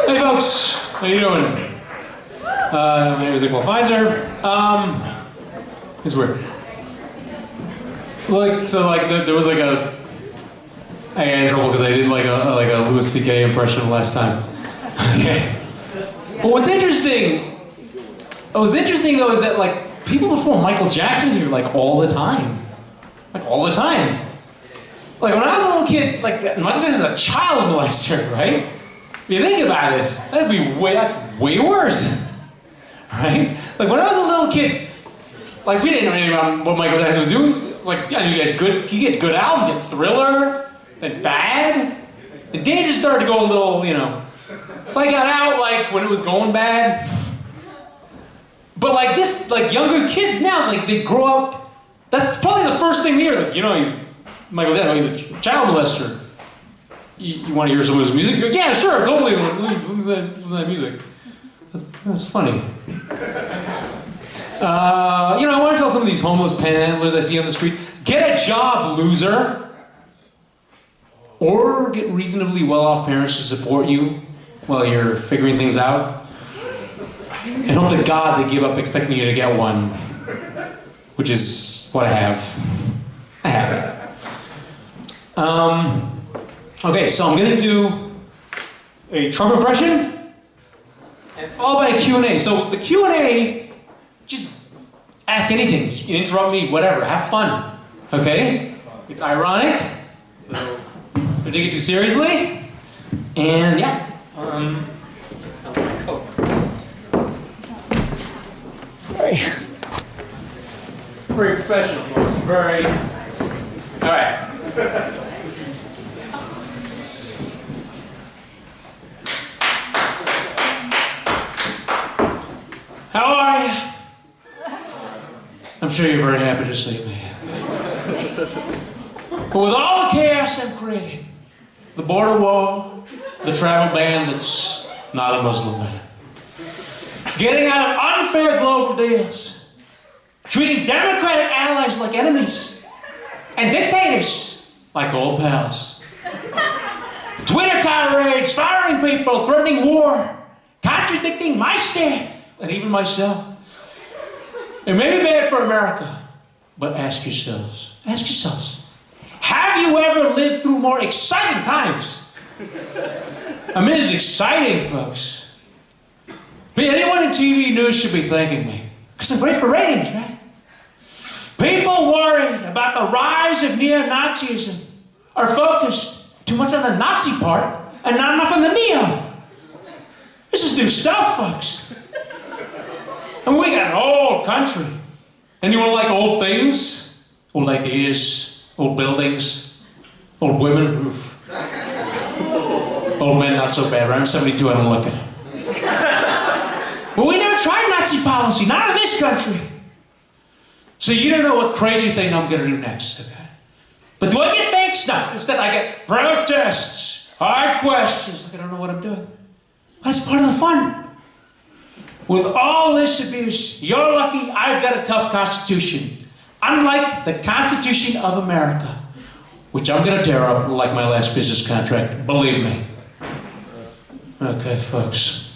Hey folks, how you doing? My name is Pfizer. It's weird. There was like a. I got in trouble because I did like a Louis C.K. impression last time. Okay. But what's interesting though is that like people before Michael Jackson here like all the time. Like all the time. Like when I was a little kid, like Michael Jackson's a child molester, right? If you think about it, that's way worse. Right? Like when I was a little kid, like we didn't know anything about what Michael Jackson was doing. It was like, yeah, you get good albums, you had Thriller, then Bad. The day just started to go a little, So I got out like when it was going bad. But like this, like younger kids now, like they grow up, that's probably the first thing they hear, like, Michael Jackson, he's a child molester. You want to hear some of his music? Like, yeah, sure, totally. Who's that music? That's funny. I want to tell some of these homeless panhandlers I see on the street, get a job, loser. Or get reasonably well-off parents to support you while you're figuring things out. And hope to God they give up expecting you to get one. Which is what I have. I have it. Okay, so I'm going to do a Trump impression and followed by a Q&A. So the Q&A, just ask anything. You can interrupt me, whatever. Have fun. Okay? It's ironic. So don't take it too seriously. And yeah. Very professional, folks. Very. All right. How are you? I'm sure you're very happy to see me. But with all the chaos I'm creating, the border wall, the travel ban that's not a Muslim ban, getting out of unfair global deals, treating democratic allies like enemies, and dictators like old pals. Twitter tirades, firing people, threatening war, contradicting my staff, and even myself. It may be bad for America, but ask yourselves, have you ever lived through more exciting times? I mean, it's exciting, folks. But anyone in TV news should be thanking me, because I'm great for ratings, right? People worried about the rise of Neo-Nazism are focused too much on the Nazi part and not enough on the Neo. This is new stuff, folks. And we got an old country. Anyone like old things? Old ideas, old buildings, old women? Oof. Old men, not so bad, right? I'm 72, I don't look it. But we never tried Nazi policy, not in this country. So you don't know what crazy thing I'm gonna do next, okay? But do I get thanks? No. Instead I get protests, hard questions, like I don't know what I'm doing. That's part of the fun. With all this abuse, you're lucky I've got a tough constitution. Unlike the Constitution of America, which I'm gonna tear up like my last business contract, believe me. Okay, folks.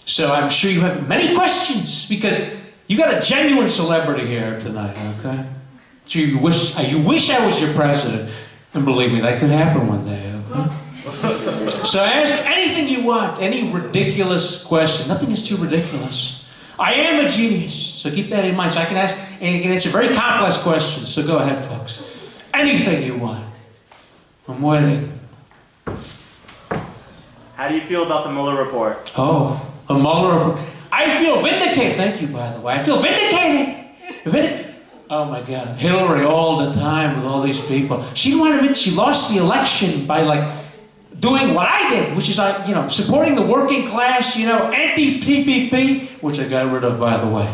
So I'm sure you have many questions because you got a genuine celebrity here tonight, okay? So you wish I was your president, and believe me, that could happen one day, okay? So ask anything you want, any ridiculous question. Nothing is too ridiculous. I am a genius, so keep that in mind. So I can ask and answer very complex questions. So go ahead, folks. Anything you want. I'm waiting. How do you feel about the Mueller report? Oh, a Mueller report. I feel vindicated. Thank you, by the way. I feel vindicated. Oh my God, Hillary all the time with all these people. She lost the election by doing what I did, which is supporting the working class, anti-TPP, which I got rid of, by the way.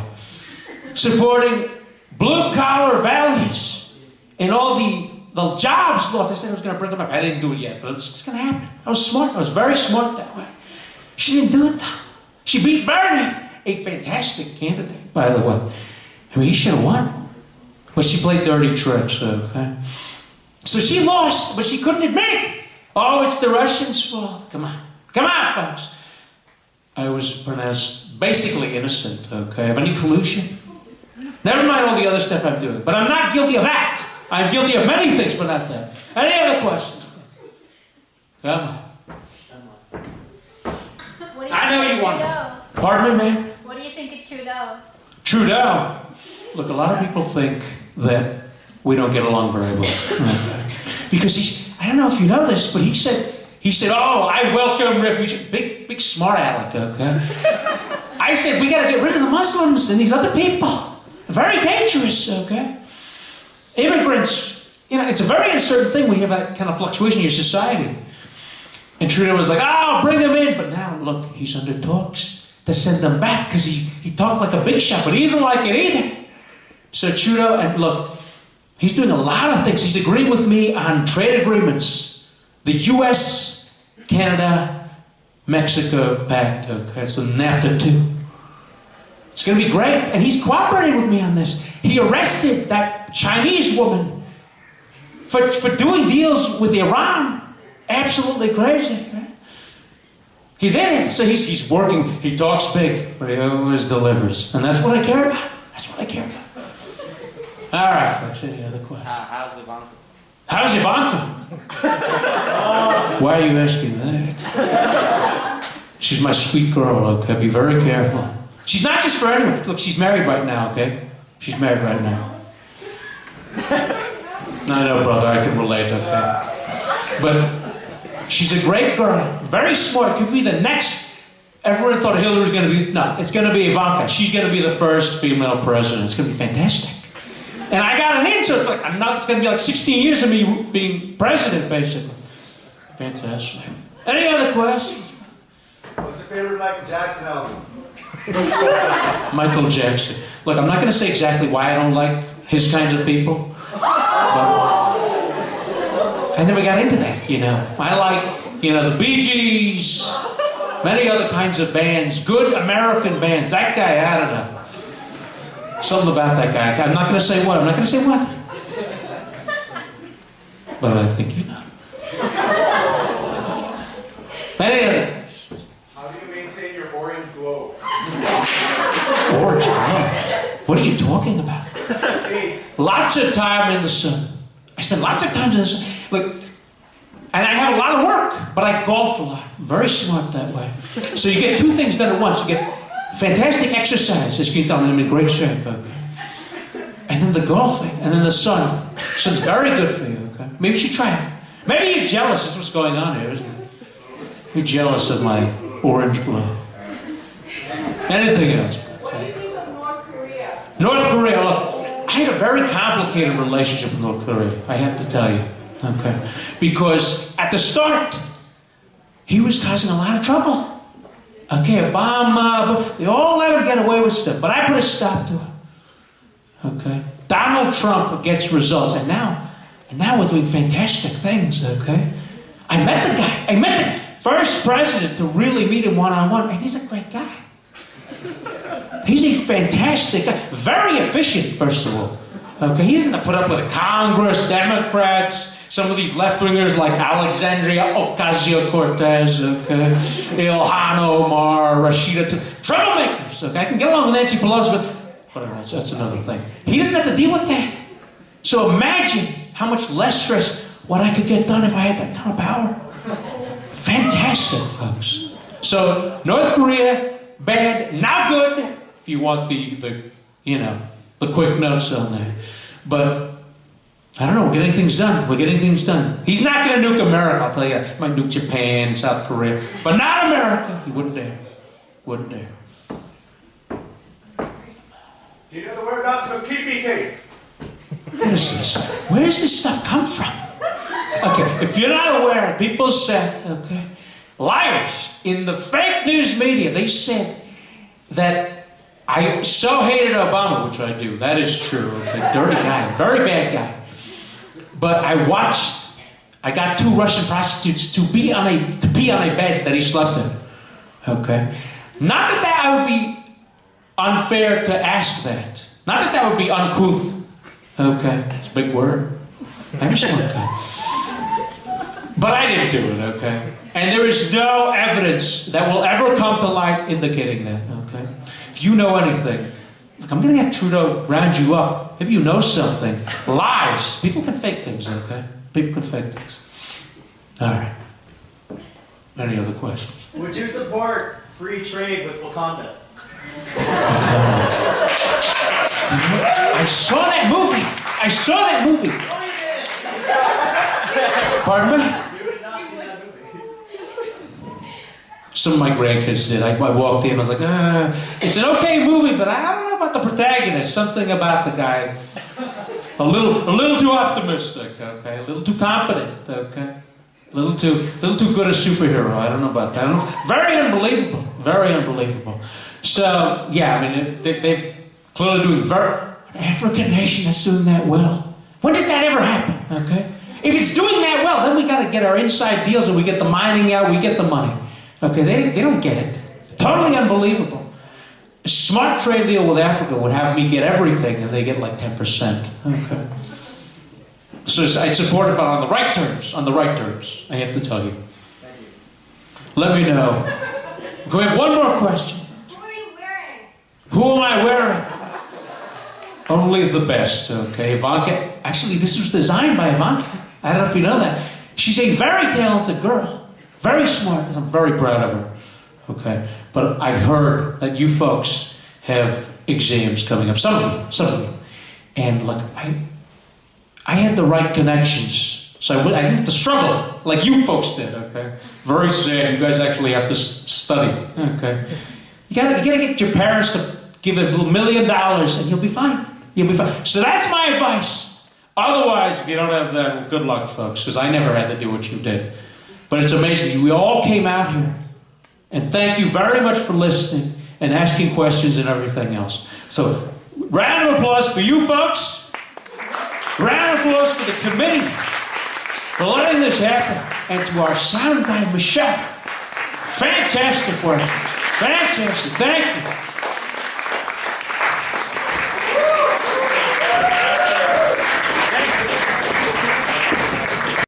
Supporting blue-collar values and all the jobs lost. I said I was going to bring them up. I didn't do it yet, but it's going to happen. I was smart. I was very smart that way. She didn't do it, though. She beat Bernie, a fantastic candidate, by the way. I mean, he should have won. But she played dirty tricks, okay? So she lost, but she couldn't admit it. Oh, it's the Russians' fault. Come on, folks. I was pronounced basically innocent, okay, of any collusion. Never mind all the other stuff I'm doing. But I'm not guilty of that. I'm guilty of many things, but not that. Any other questions? Come on. I know you want to. Pardon me, ma'am? What do you think of Trudeau? Trudeau. Look, a lot of people think that we don't get along very well. Okay. Because I don't know if you know this, but he said, oh, I welcome refugees. Big smart aleck, okay? I said, we got to get rid of the Muslims and these other people. Very dangerous, okay? Immigrants, it's a very uncertain thing when you have that kind of fluctuation in your society. And Trudeau was like, oh, bring them in. But now, look, he's under talks to send them back because he talked like a big shot, but he doesn't like it either. So Trudeau, and look, he's doing a lot of things. He's agreeing with me on trade agreements. The U.S., Canada, Mexico pact, okay? It's the NAFTA 2. It's going to be great. And he's cooperating with me on this. He arrested that Chinese woman for doing deals with Iran. Absolutely crazy, right? He did it. So he's working. He talks big, but he always delivers. And that's what I care about. That's what I care about. All right, folks. Any other questions? How's Ivanka? How's Ivanka? Why are you asking that? She's my sweet girl, okay? Be very careful. She's not just for anyone. Look, she's married right now, okay? She's married right now. I know, brother, I can relate, okay? But she's a great girl, very smart. Could be the next. Everyone thought Hillary was going to be. No, it's going to be Ivanka. She's going to be the first female president. It's going to be fantastic. And I got an in, so it's like it's going to be like 16 years of me being president, basically. Fantastic. Any other questions? What's your favorite Michael Jackson album? Michael Jackson. Look, I'm not going to say exactly why I don't like his kinds of people. But I never got into that, I like, the Bee Gees, many other kinds of bands, good American bands. That guy, I don't know. Something about that guy. I'm not going to say what. But I think you know. Any other? How do you maintain your orange glow? Orange glow? What are you talking about? Peace. Lots of time in the sun. I spend lots of time in the sun. Look, and I have a lot of work, but I golf a lot. Very smart that way. So you get two things done at once. You get fantastic exercise, as you can tell, and I'm in great shape, okay? And then the golfing, and then the sun. Sun's very good for you, okay? Maybe you should try it. Maybe you're jealous. That's what's going on here, isn't it? You're jealous of my orange glow. Anything else? What do you think of North Korea? North Korea, look, I had a very complicated relationship with North Korea, I have to tell you, okay? Because at the start, he was causing a lot of trouble. Okay, Obama, they all let him get away with stuff, but I put a stop to it. Okay? Donald Trump gets results, and now we're doing fantastic things, okay? I met the guy. I met the first president to really meet him one-on-one, and he's a great guy. He's a fantastic guy. Very efficient, first of all. Okay, he doesn't put up with Congress, Democrats, some of these left-wingers like Alexandria Ocasio-Cortez, okay, Ilhan Omar, Rashida, troublemakers, okay? I can get along with Nancy Pelosi, but that's another thing. He doesn't have to deal with that. So imagine how much less stress, what I could get done if I had that kind of power. Fantastic, folks. So North Korea, bad, not good, if you want the quick notes on that. But I don't know, we're getting things done. We're getting things done. He's not going to nuke America, I'll tell you. He might nuke Japan, South Korea, but not America. He wouldn't dare. Wouldn't dare. Do you know the whereabouts of a pee-pee tape? What is this? Where does this stuff come from? Okay, if you're not aware, people said, okay, liars in the fake news media, they said that I so hated Obama, which I do. That is true. Okay, dirty guy, very bad guy. But I got two Russian prostitutes to pee on a bed that he slept in. Okay? Not that I would be unfair to ask that. Not that would be uncouth. Okay? It's a big word. I'm a smart guy. But I didn't do it, okay? And there is no evidence that will ever come to light indicating that, okay? If you know anything, look, I'm gonna have Trudeau round you up. If you know something, lies. People can fake things, okay? People can fake things. All right. Any other questions? Would you support free trade with Wakanda? I saw that movie. I saw that movie. Pardon me? You would not see that movie. Some of my grandkids did. I walked in, I was like, it's an okay movie, but I don't know about the protagonist. Something about the guy. A little too optimistic, okay? A little too competent, okay? A little too good a superhero. I don't know about that. I don't know. Very unbelievable. Very unbelievable. So, yeah, I mean, they're clearly doing an African nation that's doing that well. When does that ever happen, okay? If it's doing that well, then we got to get our inside deals and we get the mining out, we get the money. Okay, they don't get it. Totally unbelievable. A smart trade deal with Africa would have me get everything and they get like 10%. Okay. So I support it, but on the right terms, I have to tell you. Thank you. Let me know. Can we have one more question? Who are you wearing? Who am I wearing? Only the best, okay? Ivanka, actually this was designed by Ivanka. I don't know if you know that. She's a very talented girl. Very smart. I'm very proud of her. Okay? But I heard that you folks have exams coming up. Some of you. And look, I had the right connections. So I didn't have to struggle like you folks did, okay? Very sad. You guys actually have to study, okay? You gotta get your parents to give it $1 million and you'll be fine. You'll be fine. So that's my advice. Otherwise, if you don't have that, well, good luck, folks, because I never had to do what you did. But it's amazing. We all came out here. And thank you very much for listening and asking questions and everything else. So, round of applause for you folks. Round of applause for the committee for letting this happen. And to our sound guy, Michelle. Fantastic work. Fantastic. Thank you.